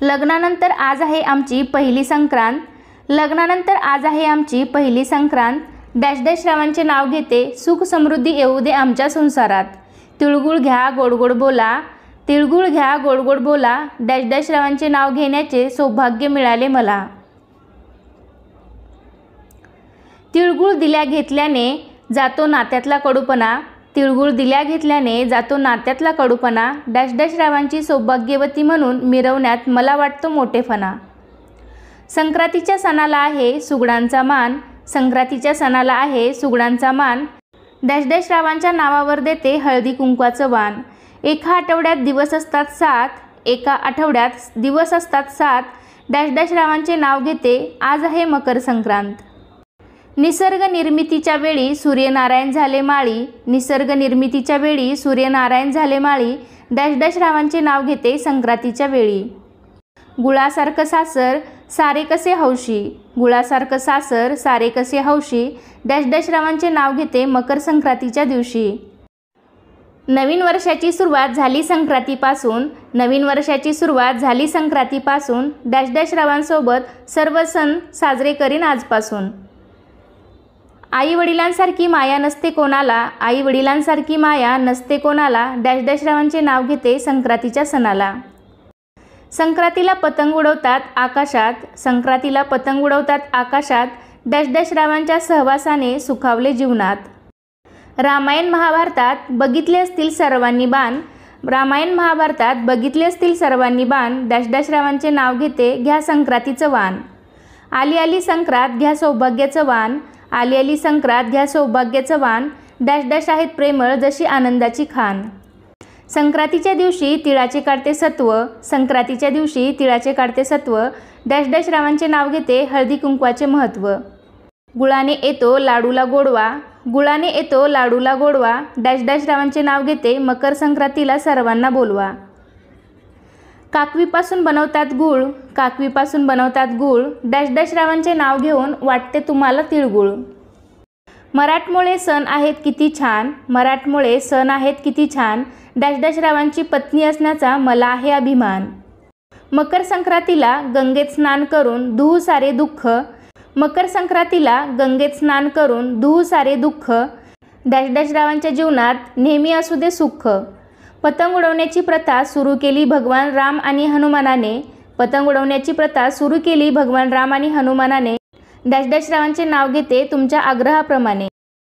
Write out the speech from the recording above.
लग्नानंतर आज आहे आमची पहिली संक्रांत, लग्नानंतर आज आहे आमची पहिली संक्रांत, डॅश डॅश रावांचे नाव घेते, सुख समृद्धी येऊ दे आमच्या संसारात, तिळगुळ घ्या गोड गोड बोला, तिळगुळ घ्या गोड गोड बोला, डॅश डॅश रावांचे नाव घेण्याचे सौभाग्य मिळाले मला। तिळगुळ दिल्या घेतल्याने जातो नात्यातला कडूपणा, तिळगुळ दिल्या घेतल्याने जातो नात्यातला कडूपणा, डॅश डॅश रावांची सौभाग्यवती म्हणून मिरवण्यात मला वाटतो मोठेपणा। संक्रांतीच्या सणाला आहे सुगडांचा मान, संक्रांतीच्या सणाला आहे सुगडांचा मान, डॅश डॅश रावांच्या नावावर देते हळदी कुंकवाचं वाण। एका आठवड्यात दिवस असतात 7, एका आठवड्यात दिवस असतात 7, डॅश डॅश रावांचे नाव घेते, आज आहे मकर संक्रांत। निसर्ग निर्मितीच्या वेळी सूर्यनारायण झाले माळी, निसर्ग निर्मितीच्या वेळी सूर्यनारायण झाले माळी, डॅश डॅश रावांचे नाव घेते संक्रांतीच्या वेळी। गुळासारखं सासर सारे कसे हौशी, गुळासारखं सासर सारे कसे हौशी, डॅश डॅश रावांचे नाव घेते मकर संक्रांतीच्या दिवशी। नवीन वर्षाची सुरुवात झाली संक्रांतीपासून, नवीन वर्षाची सुरुवात झाली संक्रांतीपासून, डॅश डॅश रावांसोबत सर्व सण साजरे करीन आजपासून। आई वडिलांसारखी माया नसते कोणाला, आई वडिलांसारखी माया नसते कोणाला, डॅश डॅश रावांचे नाव घेते संक्रांतीच्या सणाला। संक्रांतीला पतंग उडवतात आकाशात, संक्रांतीला पतंग उडवतात आकाशात, डॅश डॅश रावांच्या सहवासाने सुखावले जीवनात। रामायण महाभारतात बघितले असतील सर्वांनी बाण, रामायण महाभारतात बघितले असतील सर्वांनी बाण, डॅश डॅश रावांचे नाव घेते घ्या संक्रांतीचं वाण। आली आली संक्रांत घ्या सौभाग्याचं वाण, आली आली संक्रांत घ्या सौभाग्याचं वाण, डॅश डॅश आहेत प्रेमळ जशी आनंदाची खाण। संक्रांतीच्या दिवशी तिळाचे काढते सत्व, संक्रांतीच्या दिवशी तिळाचे काढते सत्व, डॅश डॅश रावांचे नाव घेते हळदी कुंकवाचे महत्त्व। गुळाने येतो लाडूला गोडवा, गुळाने येतो लाडूला गोडवा, डॅश डॅश रावांचे नाव घेते मकर संक्रांतीला सर्वांना बोलवा। काकवीपासून बनवतात गूळ, काकवीपासून बनवतात गूळ, डॅश डॅश रावांचे नाव घेऊन वाटते तुम्हाला तिळगुळ। मराठमोळे सण आहेत किती छान, मराठमोळे सण आहेत किती छान, डॅश डॅश रावांची पत्नी असण्याचा मला आहे अभिमान। मकर संक्रांतीला गंगेत स्नान करून धुऊ सारे दुःख, मकर संक्रांतीला गंगेत स्नान करून धुऊ सारे दुःख, डॅश डॅश रावांच्या जीवनात नेहमी असू दे सुख। पतंग उडवण्याची प्रथा सुरू केली भगवान राम आणि हनुमानाने, पतंग उडवण्याची प्रथा सुरू केली भगवान राम आणि हनुमानाने, डॅश डॅश रावांचे नाव घेते तुमच्या आग्रहाप्रमाणे।